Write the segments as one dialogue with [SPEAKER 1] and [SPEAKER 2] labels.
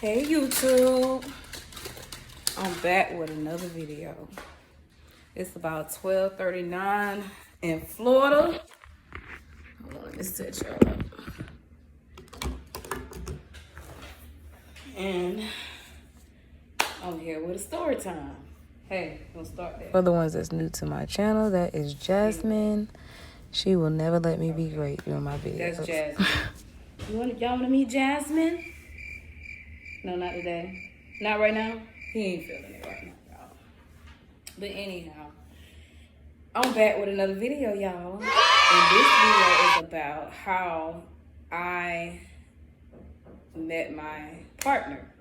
[SPEAKER 1] Hey YouTube, I'm back with another video. It's about 12:39 in Florida. Hold on, let me set y'all up. And I'm here with a story time. Hey, we'll start there. For the ones that's new to my channel, that is Jasmine. She will never let me be great during my videos. That's Jasmine. Y'all want to meet Jasmine? No, not today. Not right now. He ain't feeling it right now, y'all. But anyhow, I'm back with another video, y'all. And this video is about how I met my partner.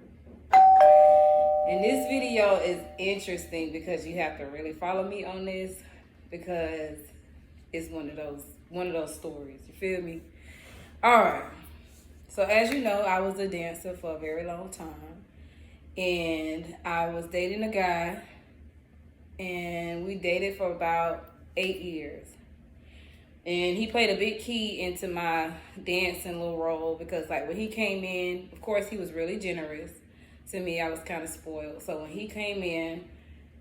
[SPEAKER 1] And this video is interesting because you have to really follow me on this because it's one of those stories. You feel me? All right. So as you know, I was a dancer for a very long time. And I was dating a guy. And we dated for about 8 years. And he played a big key into my dancing little role because like when he came in, of course he was really generous to me. I was kind of spoiled. So when he came in,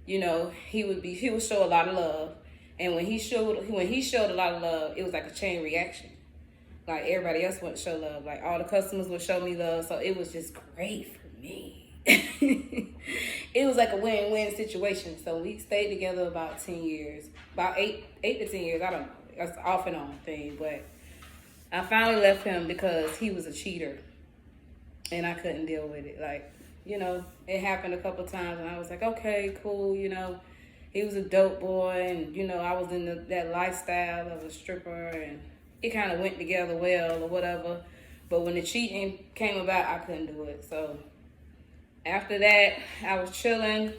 [SPEAKER 1] you know, he would show a lot of love. And when he showed a lot of love, it was like a chain reaction. Like everybody else would show love. Like all the customers would show me love. So it was just great for me. It was like a win-win situation. So we stayed together about 10 years. About 8 to 10 years. I don't know. That's off and on thing. But I finally left him because he was a cheater. And I couldn't deal with it. Like, you know, it happened a couple times. And I was like, okay, cool, you know. He was a dope boy. And, you know, I was in that lifestyle of a stripper. And it kind of went together well or whatever. But when the cheating came about, I couldn't do it. So after that, I was chilling.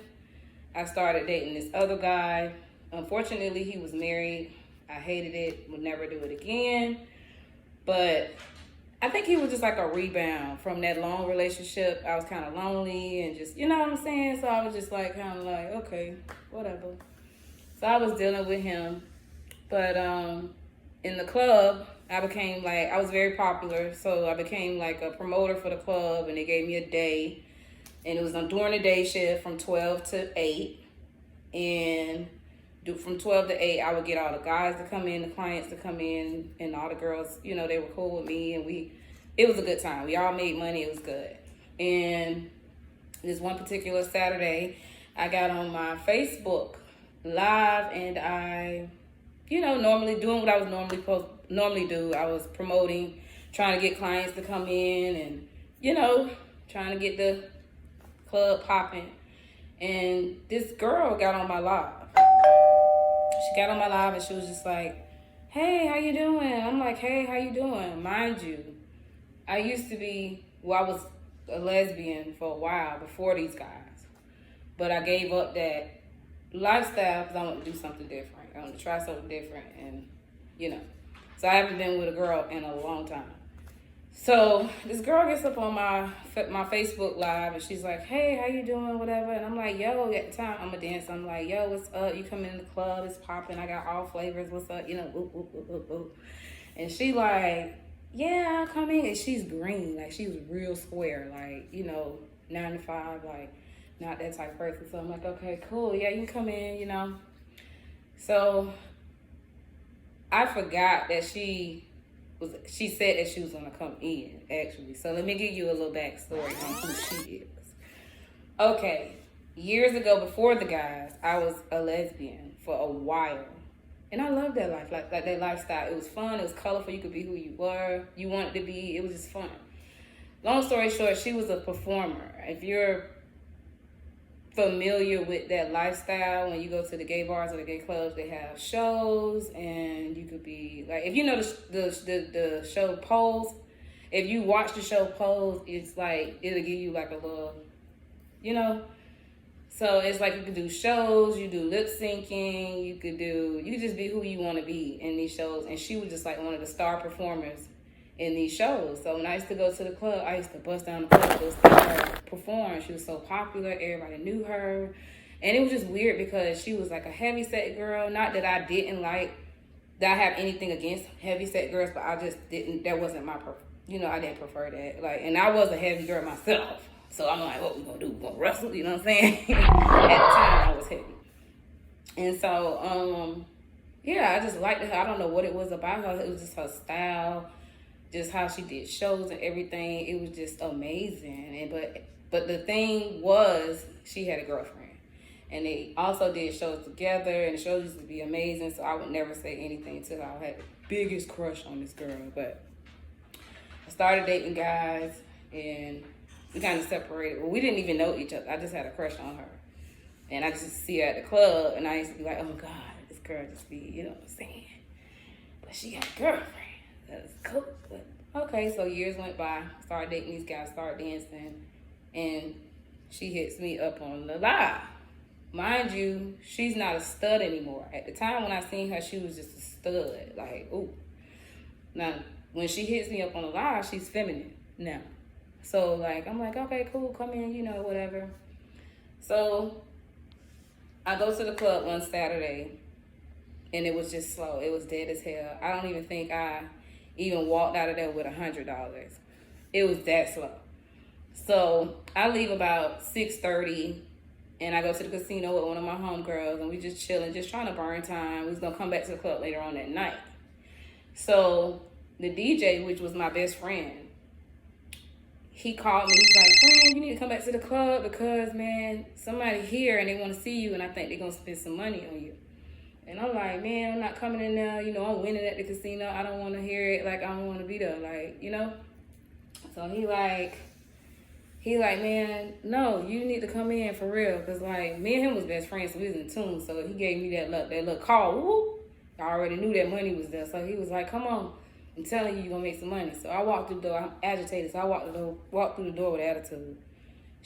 [SPEAKER 1] I started dating this other guy. Unfortunately, he was married. I hated it. Would never do it again. But I think he was just like a rebound from that long relationship. I was kind of lonely and just, you know what I'm saying? So I was just like, kind of like, okay, whatever. So I was dealing with him. But in the club, I was very popular. So I became like a promoter for the club and they gave me a day. And it was during the day shift from 12 to 8. And from 12 to 8, I would get all the guys to come in, the clients to come in, and all the girls, you know, they were cool with me. And it was a good time. We all made money. It was good. And this one particular Saturday, I got on my Facebook Live and I, you know, normally doing what I was normally do. I was promoting, trying to get clients to come in and, you know, trying to get the club popping. And this girl got on my live. She got on my live and she was just like, hey, how you doing? I'm like, hey, how you doing? Mind you, I was a lesbian for a while before these guys. But I gave up that lifestyle because I want to do something different. I want to try something different and, you know. So I haven't been with a girl in a long time. So this girl gets up on my Facebook Live and she's like, hey, how you doing, whatever. And I'm like, yo, at the time I'm a dancer. I'm like, yo, what's up? You come in the club, it's popping. I got all flavors. What's up? You know, oop. And she like, yeah, I'll come in. And she's green. Like she was real square. Like, you know, 9 to 5, like not that type of person. So I'm like, okay, cool. Yeah, you can come in, you know. So I forgot that she said that she was going to come in, actually. So let me give you a little backstory on who she is. Okay, years ago, before the guys, I was a lesbian for a while. And I loved that life, like that lifestyle. It was fun. It was colorful. You could be who you were. You wanted to be. It was just fun. Long story short, she was a performer. If you're familiar with that lifestyle, when you go to the gay bars or the gay clubs, they have shows and you could be like, if you know the show Pose, if you watch the show Pose, it's like it'll give you like a little, you know, so it's like you could do shows, you do lip syncing, you could just be who you want to be in these shows. And she was just like one of the star performers in these shows. So when I used to go to the club, I used to bust down the club to go see her perform. She was so popular, everybody knew her. And it was just weird because she was like a heavyset girl. Not that I didn't like, that I have anything against heavyset girls, but I just didn't, that wasn't my, I didn't prefer that. Like, and I was a heavy girl myself. So I'm like, what we gonna do? We gonna wrestle? You know what I'm saying? At the time, I was heavy. And so, yeah, I just liked her. I don't know what it was about her. It was just her style, just how she did shows and everything. It was just amazing. And but the thing was, she had a girlfriend. And they also did shows together, and the shows used to be amazing, so I would never say anything to her. I had the biggest crush on this girl, but I started dating guys, and we kind of separated. Well, we didn't even know each other. I just had a crush on her. And I just see her at the club, and I used to be like, oh, God, this girl just be, you know what I'm saying? But she got a girlfriend. That's cool. But, okay, so years went by. Started dating these guys, started dancing, and she hits me up on the live. Mind you, she's not a stud anymore. At the time when I seen her, she was just a stud. Like, ooh. Now, when she hits me up on the live, she's feminine now. So, like, I'm like, okay, cool, come in, you know, whatever. So, I go to the club one Saturday, and it was just slow. It was dead as hell. I don't even think I even walked out of there with $100. It was that slow. So, I leave about 6:30. And I go to the casino with one of my homegirls, and we just chilling, just trying to burn time. We was gonna come back to the club later on that night. So the DJ, which was my best friend, he called me. He's like, friend, you need to come back to the club because, man, somebody here and they want to see you, and I think they're gonna spend some money on you. And I'm like, man, I'm not coming in there. You know, I'm winning at the casino. I don't want to hear it. Like, I don't want to be there. Like, you know. So he like, man, no, you need to come in for real. Because, like, me and him was best friends, so we was in tune. So he gave me that little call. Woo! I already knew that money was there. So he was like, come on. I'm telling you, you're going to make some money. So I walked through the door. I'm agitated. So I walked through the door with attitude.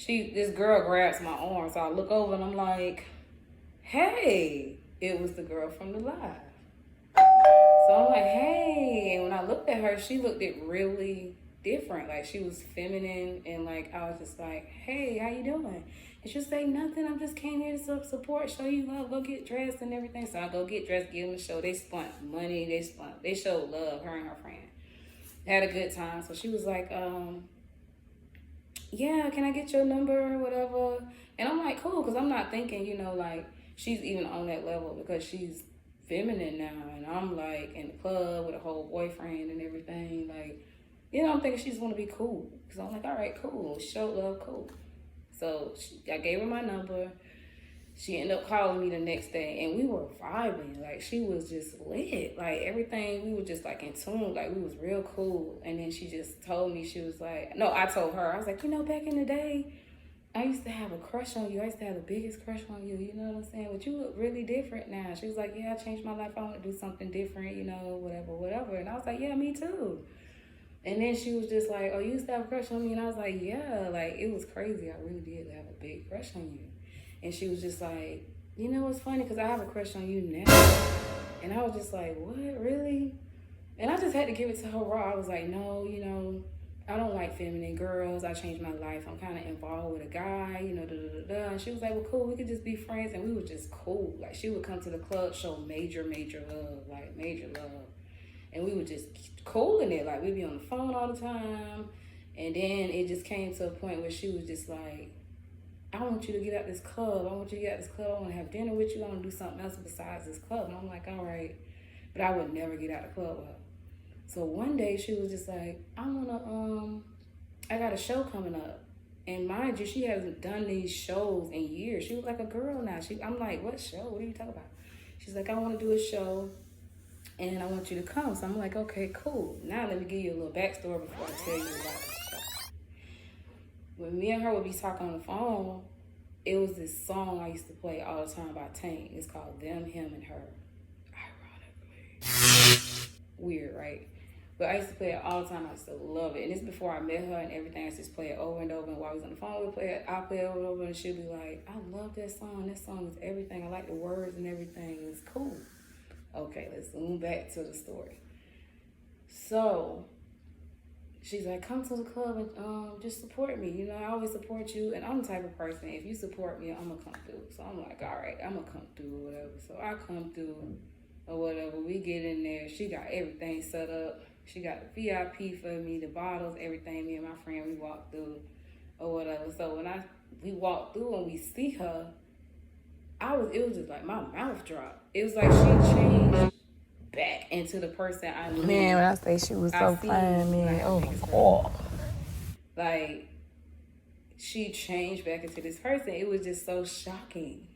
[SPEAKER 1] This girl grabs my arm. So I look over and I'm like, hey, it was the girl from the live. So I'm like, hey. And when I looked at her, she looked it really different. Like, she was feminine, and like I was just like, hey, how you doing? And she was like, nothing, I just came here to support, show you love, go get dressed and everything. So I go get dressed, give them a show. They spent money, they showed love, her and her friend had a good time. So she was like, yeah, can I get your number or whatever? And I'm like, cool, because I'm not thinking, you know, like she's even on that level, because she's feminine now, and I'm like in the club with a whole boyfriend and everything. Like, you know, I'm thinking she's gonna be cool. So I'm like, all right, cool. Show love, cool. So I gave her my number. She ended up calling me the next day, and we were vibing. Like, she was just lit. Like, everything, we were just like in tune. Like, we was real cool. And then she just told me, she was like, no, I told her. I was like, you know, back in the day, I used to have a crush on you. I used to have the biggest crush on you. You know what I'm saying? But you look really different now. She was like, yeah, I changed my life. I want to do something different, you know, whatever. And I was like, yeah, me too. And then she was just like, oh, you used to have a crush on me? And I was like, yeah. Like, it was crazy. I really did have a big crush on you. And she was just like, you know what's funny? Because I have a crush on you now. And I was just like, what? Really? And I just had to give it to her raw. I was like, no, you know, I don't like feminine girls. I changed my life. I'm kind of involved with a guy, you know, da-da-da-da. And she was like, well, cool. We could just be friends. And we were just cool. Like, she would come to the club, show major love. Like, major love. And we were just cool in it. Like, we'd be on the phone all the time. And then it just came to a point where she was just like, I want you to get out this club. I want you to get out this club. I want to have dinner with you. I want to do something else besides this club. And I'm like, all right. But I would never get out the club with her. So one day she was just like, I got a show coming up. And mind you, she hasn't done these shows in years. She was like a girl now. I'm like, what show? What are you talking about? She's like, I want to do a show. And I want you to come. So I'm like, okay, cool. Now let me give you a little backstory before I tell you about this show. When me and her would be talking on the phone, it was this song I used to play all the time by Tank. It's called Them, Him, and Her. Ironically. Weird, right? But I used to play it all the time. I used to love it. And it's before I met her and everything. I used to just play it over and over. And while I was on the phone, I'll play it over and over. And she'll be like, I love that song. That song is everything. I like the words and everything. It's cool. Okay, let's zoom back to the story. So she's like, come to the club and just support me. You know, I always support you. And I'm the type of person, if you support me, I'm going to come through. So I'm like, all right, I'm going to come through or whatever. So I come through or whatever. We get in there. She got everything set up. She got the VIP for me, the bottles, everything. Me and my friend, we walked through. or whatever. So when we walked through and we see her, it was just like my mouth dropped. It was like she changed back into the person I knew. Man, when I say she was so fine, man, oh my God. Like, she changed back into this person. It was just so shocking.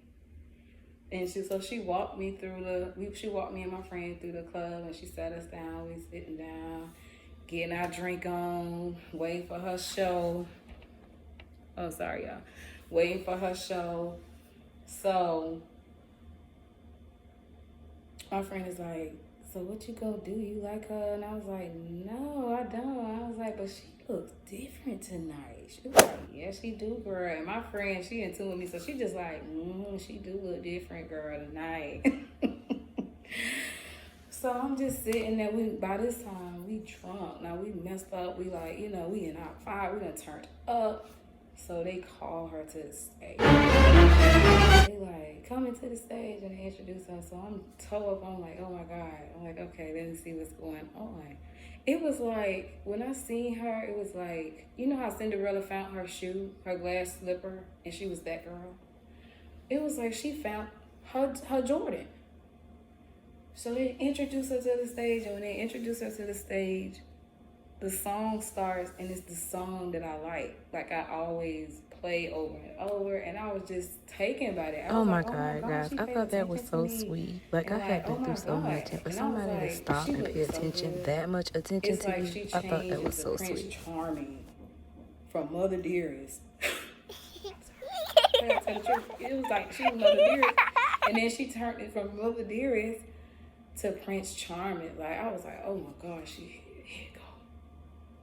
[SPEAKER 1] And she walked me she walked me and my friend through the club, and she sat us down. We sitting down, getting our drink on, waiting for her show. Oh, sorry, y'all. Waiting for her show. So my friend is like, so what you gonna do? You like her? And I was like, no, I don't. I was like, but she looks different tonight. She was like, yeah, she do, girl. And my friend, she in tune with me, so she just like, she do look different, girl, tonight. So I'm just sitting there. By this time, we drunk. Now, we messed up. We like, we in our fire. We done turned up. So they call her to the stage. They like, coming to the stage, and they introduce her. So I'm toe up. I'm like, oh my God. I'm like, okay, let me see what's going on. It was like, when I seen her, it was like, you know how Cinderella found her shoe, her glass slipper, and she was that girl? It was like she found her Jordan. So they introduced her to the stage, and when they introduced her to the stage, the song starts, and it's the song that I like. Like, I always play over and over, and I was just taken by that. Oh my God, guys. I thought that was so sweet. Like, I had been through so much, and for somebody to stop and pay attention, that much attention to me, I thought that was so sweet. Charming from Mother Dearest. I gotta tell the truth. It was like she was Mother Dearest, and then she turned it from Mother Dearest to Prince Charming. Like, I was like, oh my God, here it go.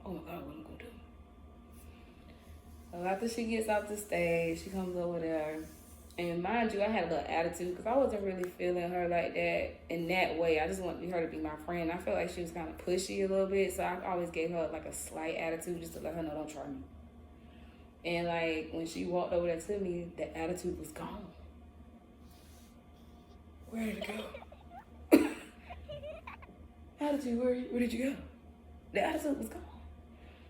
[SPEAKER 1] Oh my God, what I'm gonna do? So after she gets off the stage, she comes over there. And mind you, I had a little attitude because I wasn't really feeling her like that in that way. I just wanted her to be my friend. I felt like she was kind of pushy a little bit. So I always gave her like a slight attitude just to let her know, don't try me. And like when she walked over there to me, the attitude was gone. Where did it go? Attitude, where did you go? The attitude was gone.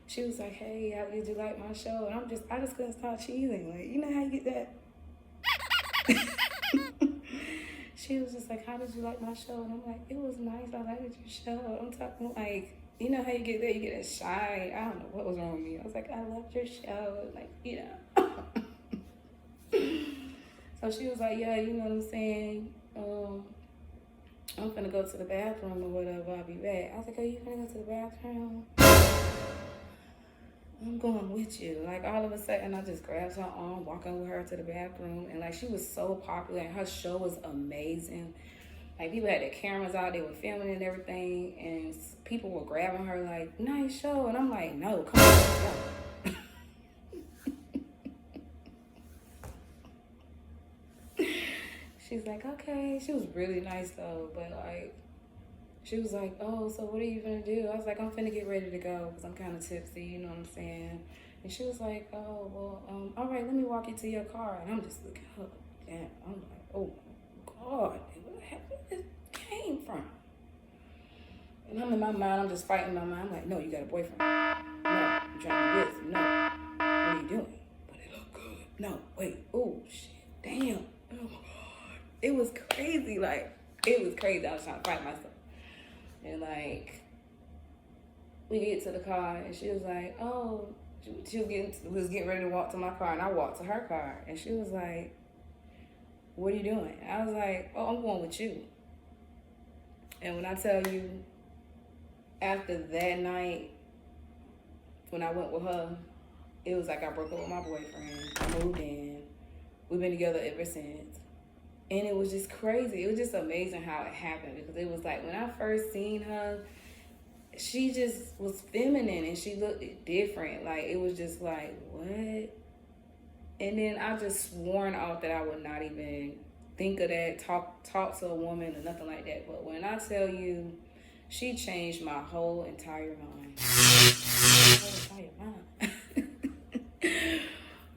[SPEAKER 1] She was like, hey, how did you like my show? And I just couldn't stop cheesing. Like, you know how you get that? She was just like, how did you like my show? And I'm like, it was nice. I liked your show. I'm talking like, you know how you get there? You get that shy. I don't know what was wrong with me. I was like, I loved your show. Like, So she was like, yeah, you know what I'm saying? I'm finna go to the bathroom or whatever. I'll be back. I was like, oh, you finna go to the bathroom? I'm going with you. Like, all of a sudden, I just grabbed her arm, walking with her to the bathroom. And, like, she was so popular, and her show was amazing. Like, people had their cameras out. They were filming and everything. And people were grabbing her, like, nice show. And I'm like, no, come on, let's go. She's like, okay. She was really nice, though. But, like, she was like, oh, so what are you going to do? I was like, I'm finna get ready to go because I'm kind of tipsy, you know what I'm saying? And she was like, oh, well, all right, let me walk you to your car. And I'm just looking up. Damn. I'm like, oh, God, where this came from? And I'm in my mind, I'm just fighting my mind. I'm like, no, you got a boyfriend. No, you're trying to do this. No, what are you doing? But it looked good. No, wait, oh, shit, damn. Oh, my God. It was crazy. Like, it was crazy. I was trying to fight myself. And, like, we get to the car, and she was like, oh, she was getting ready to walk to my car, and I walked to her car. And she was like, what are you doing? And I was like, oh, I'm going with you. And when I tell you, after that night, when I went with her, it was like I broke up with my boyfriend. I moved in. We've been together ever since. And it was just crazy. It was just amazing how it happened because it was like when I first seen her, she just was feminine and she looked different. Like, it was just like, what? And then I just sworn off that I would not even think of that, talk to a woman or nothing like that. But when I tell you, she changed my whole entire mind.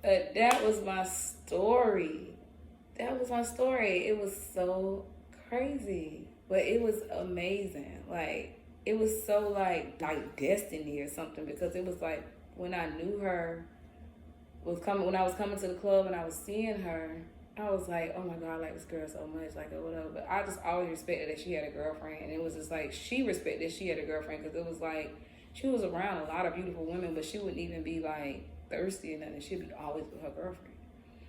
[SPEAKER 1] But that was my story. That was my story. It was so crazy, but it was amazing. Like, it was so like destiny or something because it was like when I knew her, when I was coming to the club and I was seeing her, I was like, oh my God, I like this girl so much, like, or whatever. But I just always respected that she had a girlfriend. And it was just like, she respected she had a girlfriend because it was like, she was around a lot of beautiful women, but she wouldn't even be like thirsty or nothing. She'd be always with her girlfriend.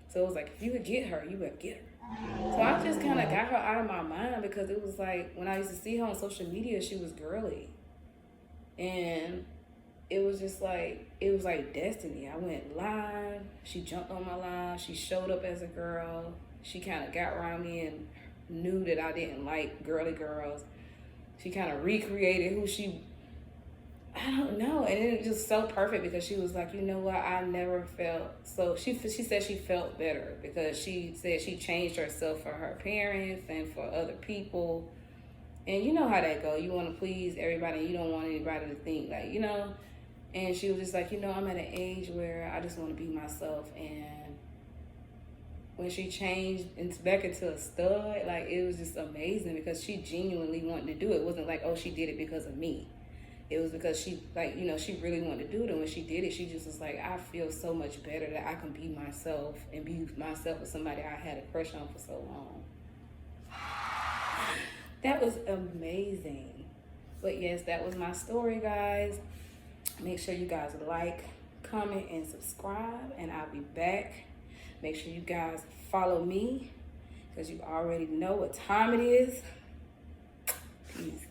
[SPEAKER 1] So it was like, if you could get her, you better get her. So I just kind of got her out of my mind because it was like, when I used to see her on social media, she was girly. And it was just like, it was like destiny. I went live. She jumped on my live. She showed up as a girl. She kind of got around me and knew that I didn't like girly girls. She kind of recreated who she, I don't know. And it was just so perfect because she was like, you know what? I never felt so. She said she felt better because she said she changed herself for her parents and for other people. And you know how that go. You want to please everybody. You don't want anybody to think like, you know. And she was just like, you know, I'm at an age where I just want to be myself. And when she changed back into a stud, like, it was just amazing because she genuinely wanted to do it. It wasn't like, oh, she did it because of me. It was because she, like, you know, she really wanted to do it. And when she did it, she just was like, I feel so much better that I can be myself and be myself with somebody I had a crush on for so long. That was amazing. But yes, that was my story, guys. Make sure you guys like, comment, and subscribe, and I'll be back. Make sure you guys follow me because you already know what time it is. Peace.